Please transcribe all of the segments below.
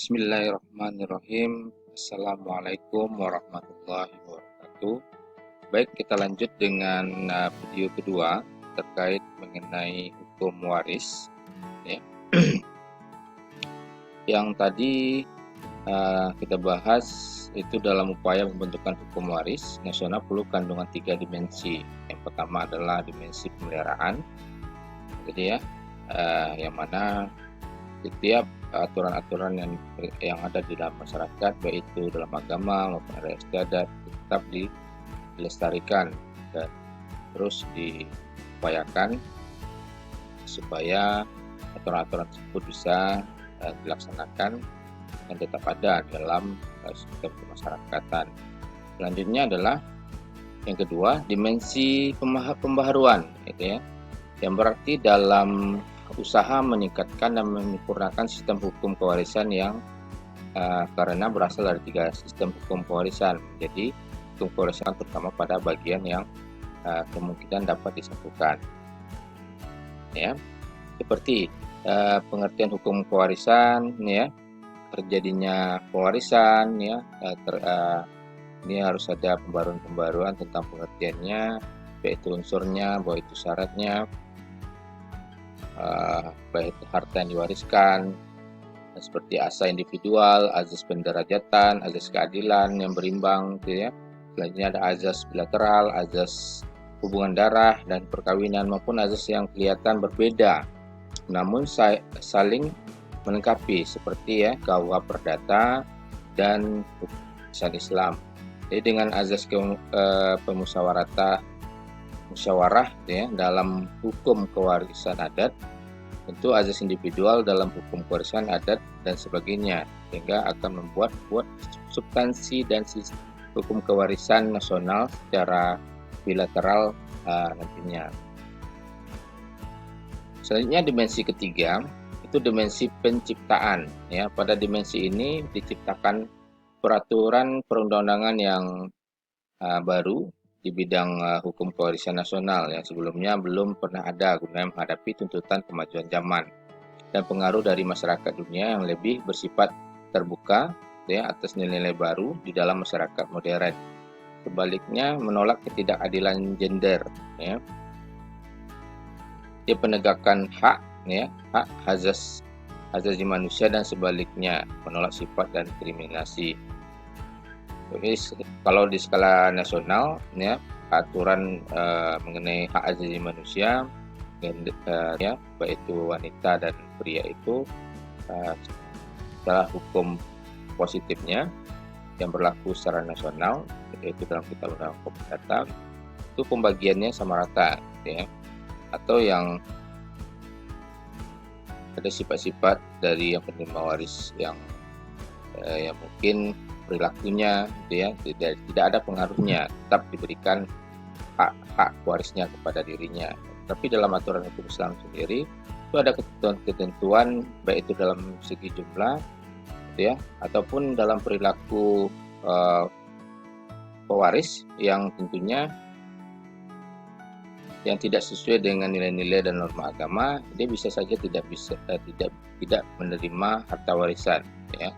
Bismillahirrahmanirrahim. Assalamualaikum warahmatullahi wabarakatuh. Baik, kita lanjut dengan video kedua terkait mengenai hukum waris. Ya. Yang tadi kita bahas itu dalam upaya pembentukan hukum waris nasional perlu kandungan 3 dimensi. Yang pertama adalah dimensi pemeliharaan, jadi yang mana setiap aturan-aturan yang ada di dalam masyarakat, baik itu dalam agama maupun adat istiadat, tetap dilestarikan dan terus diupayakan supaya aturan-aturan tersebut bisa dilaksanakan dan tetap ada dalam sistem kemasyarakatan. Selanjutnya adalah yang kedua, dimensi pembaharuan, gitu ya, yang berarti dalam usaha meningkatkan dan menyempurnakan sistem hukum kewarisan yang karena berasal dari 3 sistem hukum kewarisan. Jadi hukum kewarisan terutama pada bagian yang kemungkinan dapat disatukan. Ya, seperti pengertian hukum kewarisan, ya, terjadinya pewarisan, ya, ini harus ada pembaruan-pembaruan tentang pengertiannya, baik itu unsurnya, baik itu syaratnya, baik itu harta yang diwariskan, seperti asas individual, azas penderajatan, azas keadilan yang berimbang, gitu ya. Selanjutnya ada azas bilateral, azas hubungan darah dan perkawinan, maupun azas yang kelihatan berbeda namun saling melengkapi, seperti KUH Perdata dan Putusan Islam. Jadi dengan azas musyawarah, ya, dalam hukum kewarisan adat, tentu azas individual dalam hukum kewarisan adat dan sebagainya, sehingga akan membuat substansi dan hukum kewarisan nasional secara bilateral nantinya. Selanjutnya dimensi ketiga itu dimensi penciptaan, ya. Pada dimensi ini diciptakan peraturan perundang-undangan yang baru di bidang hukum kewarisan nasional yang sebelumnya belum pernah ada guna menghadapi tuntutan kemajuan zaman dan pengaruh dari masyarakat dunia yang lebih bersifat terbuka, ya, atas nilai-nilai baru di dalam masyarakat modern. Sebaliknya menolak ketidakadilan gender, ya. Dia penegakan hak, ya, hak asasi manusia dan sebaliknya menolak sifat dan kriminalisasi. Jadi kalau di skala nasional, ya, aturan mengenai hak asasi manusia, ya, baik itu wanita dan pria itu setelah hukum positifnya yang berlaku secara nasional, yaitu dalam Kitab Undang Hukum Perdata, itu pembagiannya sama rata, ya, atau yang ada sifat-sifat dari yang penerima waris yang mungkin perilakunya, gitu ya, tidak ada pengaruhnya, tetap diberikan hak warisnya kepada dirinya. Tapi dalam aturan hukum Islam sendiri itu ada ketentuan baik itu dalam segi jumlah, gitu ya, ataupun dalam perilaku pewaris yang tentunya yang tidak sesuai dengan nilai-nilai dan norma agama, dia bisa saja tidak menerima harta warisan, ya.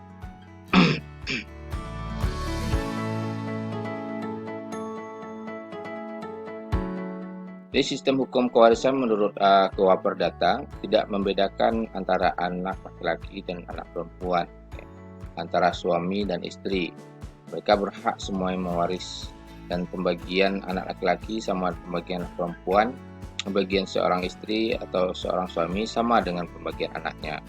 Jadi sistem hukum kewarisan menurut KUH Perdata tidak membedakan antara anak laki-laki dan anak perempuan, ya, antara suami dan istri. Mereka berhak semuanya mewaris, dan pembagian anak laki-laki sama pembagian anak perempuan, pembagian seorang istri atau seorang suami sama dengan pembagian anaknya.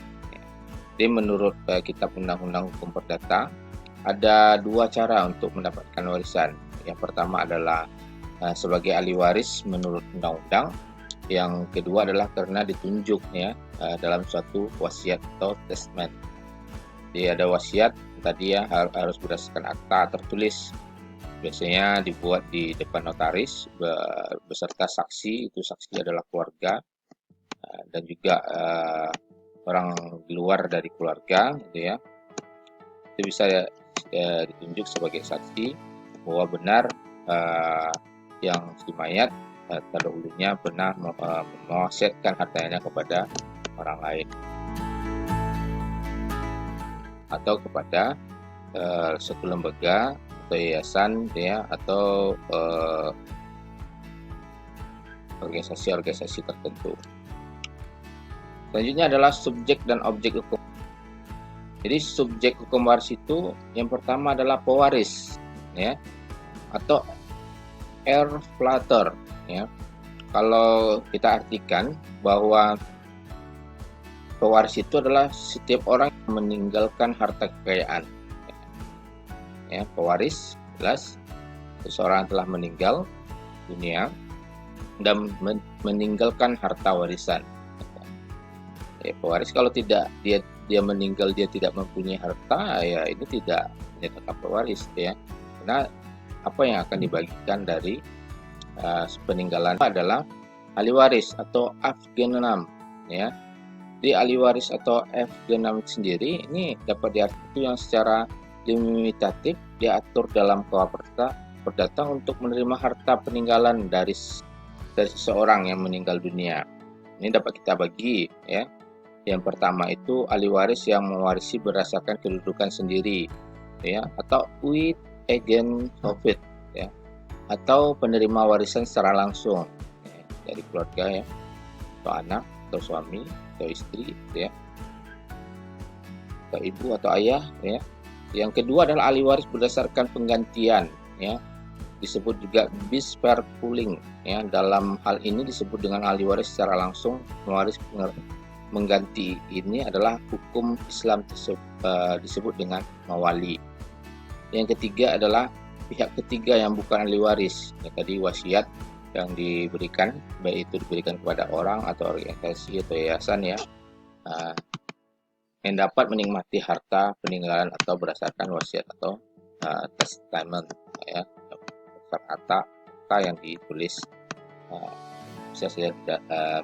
Jadi menurut Kitab Undang-Undang Hukum Perdata ada 2 cara untuk mendapatkan warisan. Yang pertama adalah sebagai ahli waris menurut undang-undang. Yang kedua adalah karena ditunjuk, ya, dalam suatu wasiat atau testament. Jadi ada wasiat tadi, ya, harus berdasarkan akta tertulis, biasanya dibuat di depan notaris beserta saksi, itu saksi adalah keluarga dan juga orang di luar dari keluarga, gitu ya. Itu bisa ditunjuk sebagai saksi bahwa benar yang si mayat terdahulunya pernah mewasiatkan hartanya kepada orang lain. atau kepada suatu lembaga atau yayasan ya, atau organisasi-organisasi tertentu. Selanjutnya adalah subjek dan objek hukum. Jadi subjek hukum waris itu yang pertama adalah pewaris ya, atau heir flatter ya. Kalau kita artikan bahwa pewaris itu adalah setiap orang yang meninggalkan harta kekayaan. Ya, pewaris jelas seseorang telah meninggal dunia dan meninggalkan harta warisan. Ya, pewaris kalau tidak dia meninggal, dia tidak mempunyai harta, ya itu tidak menyatakan pewaris ya. Karena apa yang akan dibagikan dari peninggalan adalah ahli waris atau afgenam ya. Di ahli waris atau afgenam sendiri ini dapat diartikan yang secara limitatif diatur dalam KUH Perdata untuk menerima harta peninggalan dari seseorang yang meninggal dunia. Ini dapat kita bagi ya. Yang pertama itu ahli waris yang mewarisi berdasarkan kedudukan sendiri ya, atau with agent of it ya, atau penerima warisan secara langsung ya, dari keluarga ya, atau anak atau suami atau istri ya, atau ibu atau ayah ya. Yang kedua adalah ahli waris berdasarkan penggantian ya, disebut juga bis per pooling ya. Dalam hal ini disebut dengan ahli waris secara langsung mewaris mengganti. Ini adalah hukum Islam disebut dengan mawali. Yang ketiga adalah pihak ketiga yang bukan ahli waris ya, tadi wasiat yang diberikan, baik itu diberikan kepada orang atau organisasi atau yayasan ya, yang dapat menikmati harta peninggalan atau berdasarkan wasiat atau testament ya, harta yang ditulis bisa saja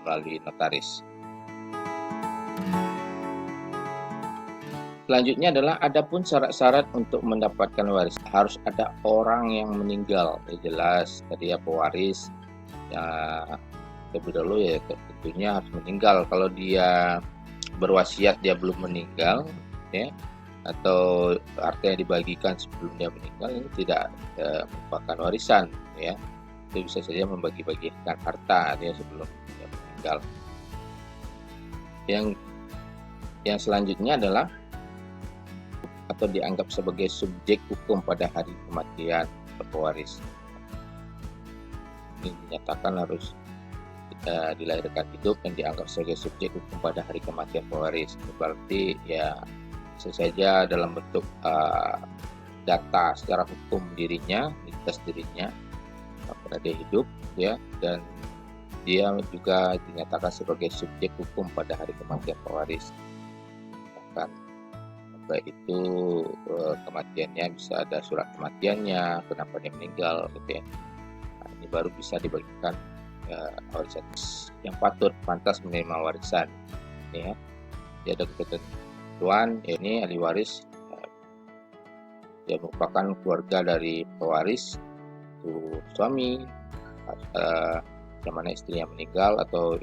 melalui notaris. Selanjutnya adalah adapun syarat-syarat untuk mendapatkan waris, harus ada orang yang meninggal ya, jelas tadi ya, pewaris ya terlebih dahulu ya tentunya harus meninggal. Kalau dia berwasiat dia belum meninggal ya, atau harta yang dibagikan sebelum dia meninggal, ini tidak merupakan warisan ya. Itu bisa saja membagi-bagikan harta dia sebelum dia meninggal. Yang selanjutnya adalah atau dianggap sebagai subjek hukum pada hari kematian pewaris. Ini dinyatakan harus dilahirkan hidup dan dianggap sebagai subjek hukum pada hari kematian pewaris. Berarti ya saja dalam bentuk data secara hukum dirinya, identitas dirinya pada dia hidup ya, dan dia juga dinyatakan sebagai subjek hukum pada hari kematian pewaris. Bahkan baik itu kematiannya bisa ada surat kematiannya, kenapa dia meninggal gitu ya. Nah, ini baru bisa dibagikan warisan yang pantas menerima warisan ya. Dia ada ketentuan ya, ini ahli waris dia merupakan keluarga dari pewaris, itu suami yang mana istrinya meninggal, atau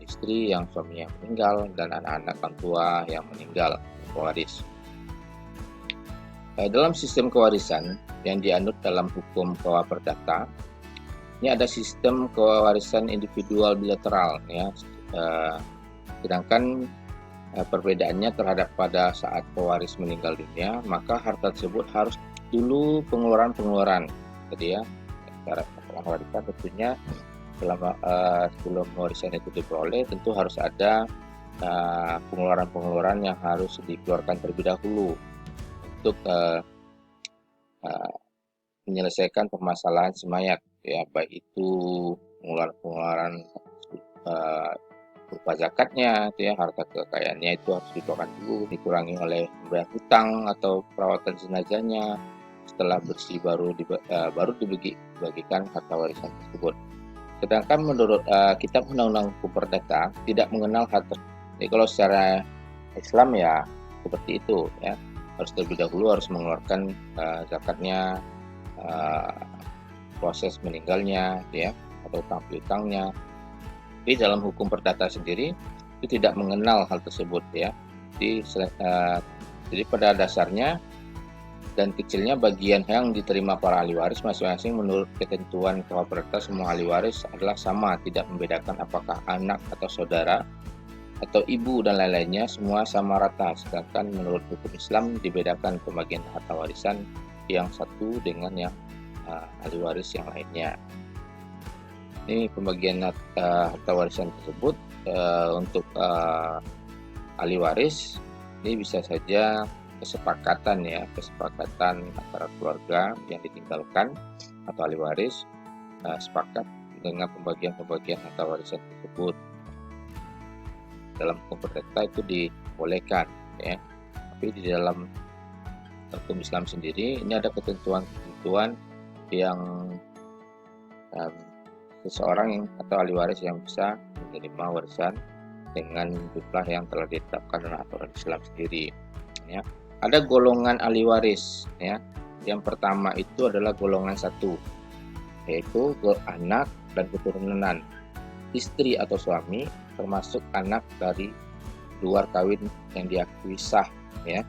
istri yang suaminya meninggal, dan anak-anak orang tua yang meninggal pewaris. Dalam sistem kewarisan yang dianut dalam hukum KUH Perdata, ini ada sistem kewarisan individual bilateral ya. Sedangkan perbedaannya terhadap pada saat pewaris meninggal dunia, maka harta tersebut harus dulu pengeluaran tadi ya. Cara warisan tentunya sebelum warisan itu diperoleh tentu harus ada pengeluaran-pengeluaran yang harus dikeluarkan terlebih dahulu untuk menyelesaikan permasalahan semayat ya, baik itu pengeluaran-pengeluaran berupa zakatnya itu ya, harta kekayaannya itu harus dikeluarkan dulu, dikurangi oleh pembayar hutang atau perawatan jenazahnya. Setelah bersih baru dibagikan harta warisan tersebut. Sedangkan menurut kitab Undang-Undang Hukum Perdata tidak mengenal hal tersebut. Jadi kalau secara Islam ya seperti itu ya, harus terlebih dahulu harus mengeluarkan zakatnya, proses meninggalnya ya, atau utang piutangnya. Tapi dalam hukum perdata sendiri itu tidak mengenal hal tersebut ya. Jadi Jadi pada dasarnya dan kecilnya bagian yang diterima para ahli waris masing-masing menurut ketentuan KUH Perdata, semua ahli waris adalah sama, tidak membedakan apakah anak atau saudara atau ibu dan lain-lainnya, semua sama rata. Sedangkan menurut hukum Islam dibedakan pembagian harta warisan yang satu dengan yang ahli waris yang lainnya. Ini pembagian harta warisan tersebut untuk ahli waris ini bisa saja kesepakatan antara keluarga yang ditinggalkan atau ahli waris sepakat dengan pembagian harta warisan tersebut. Dalam hukum perdata itu dibolehkan, ya. Tapi di dalam hukum Islam sendiri ini ada ketentuan yang seseorang atau ahli waris yang bisa menerima warisan dengan jumlah yang telah ditetapkan dalam aturan Islam sendiri, ya. Ada golongan ahli waris, ya. Yang pertama itu adalah golongan 1, yaitu anak dan keturunan, istri atau suami, termasuk anak dari luar kawin yang diakui sah, ya.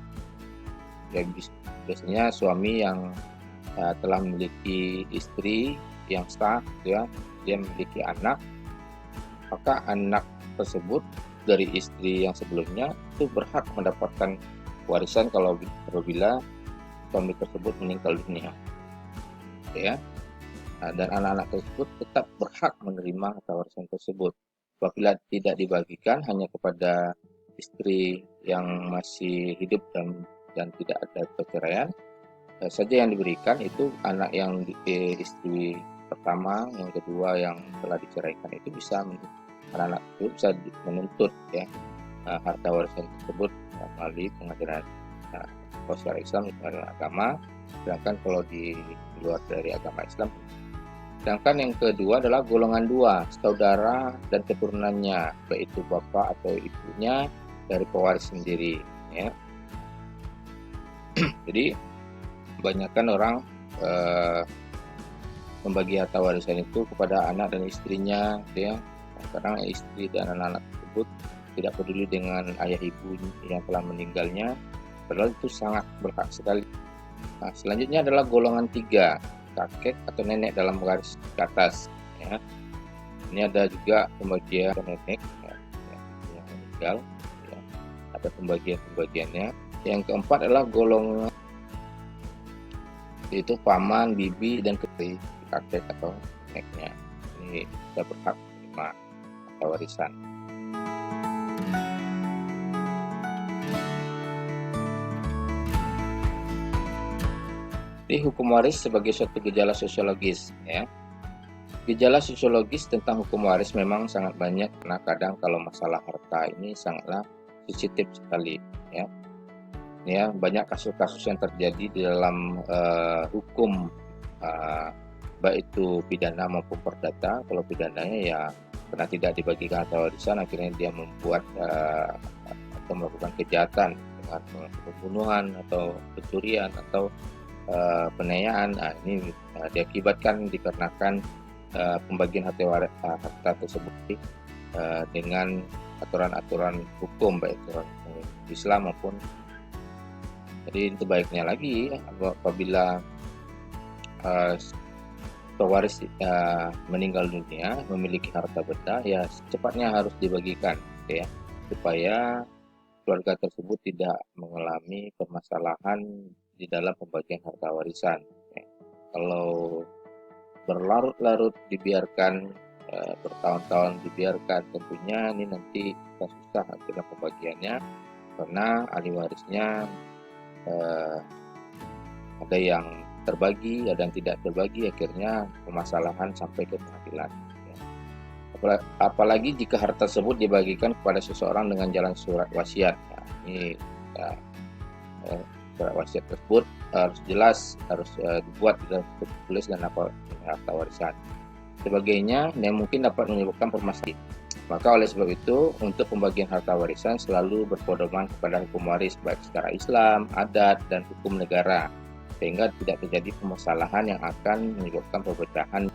Biasanya suami yang telah memiliki istri yang sah, ya, dia memiliki anak, maka anak tersebut dari istri yang sebelumnya itu berhak mendapatkan warisan kalau apabila suami tersebut meninggal dunia, ya. Dan anak-anak tersebut tetap berhak menerima harta warisan tersebut. Apabila tidak dibagikan hanya kepada istri yang masih hidup dan tidak ada perceraian saja yang diberikan, itu anak yang istri pertama, yang kedua yang telah diceraikan itu anak-anak itu bisa menuntut, ya, harta warisan tersebut melalui pengadilan secara Islam, pengadilan agama. Sedangkan kalau di luar dari agama Islam. Sedangkan yang kedua adalah golongan 2, saudara dan keturunannya, baik itu bapak atau ibunya dari pewaris sendiri, ya. Jadi kebanyakan orang membagi harta warisan itu kepada anak dan istrinya, ya. Karena istri dan anak-anak tersebut tidak peduli dengan ayah ibu yang telah meninggalnya, padahal itu sangat berhak sekali. Nah, selanjutnya adalah golongan 3, kakek atau nenek dalam garis ke atas, ya. Ini ada juga pembagian nenek, ya, yang meninggal, ya. Ada pembagiannya. Yang keempat adalah golongan yaitu paman, bibi, dan kakek atau neneknya. Ini sudah berhak menerima harta warisan. Jadi hukum waris sebagai suatu gejala sosiologis, ya. Gejala sosiologis tentang hukum waris memang sangat banyak, karena kadang kalau masalah harta ini sangatlah sensitif sekali, ya. Ya, banyak kasus-kasus yang terjadi di dalam hukum baik itu pidana maupun perdata. Kalau pidananya ya karena tidak dibagikan harta warisan, akhirnya dia membuat atau melakukan kejahatan dengan pembunuhan atau pencurian atau penganiayaan. Nah, ini diakibatkan dikarenakan pembagian harta tersebut dengan aturan-aturan hukum baik aturan Islam maupun. Jadi itu baiknya lagi apabila pewaris meninggal dunia memiliki harta benda, ya secepatnya harus dibagikan, ya, supaya keluarga tersebut tidak mengalami permasalahan di dalam pembagian harta warisan, ya. Kalau berlarut-larut dibiarkan, bertahun-tahun dibiarkan, tentunya ini nanti susah dalam pembagiannya, karena ahli warisnya ada yang terbagi, ada yang tidak terbagi, akhirnya permasalahan sampai ke pengadilan, ya. Apalagi jika harta tersebut dibagikan kepada seseorang dengan jalan surat wasiat. Nah, ini surat wasiat tersebut harus jelas, harus dibuat dan tertulis dan harta warisan sebagainya yang mungkin dapat menyebabkan permasalahan. Maka oleh sebab itu, untuk pembagian harta warisan selalu berpedoman kepada hukum waris baik secara Islam, adat, dan hukum negara, sehingga tidak terjadi permasalahan yang akan menyebabkan perpecahan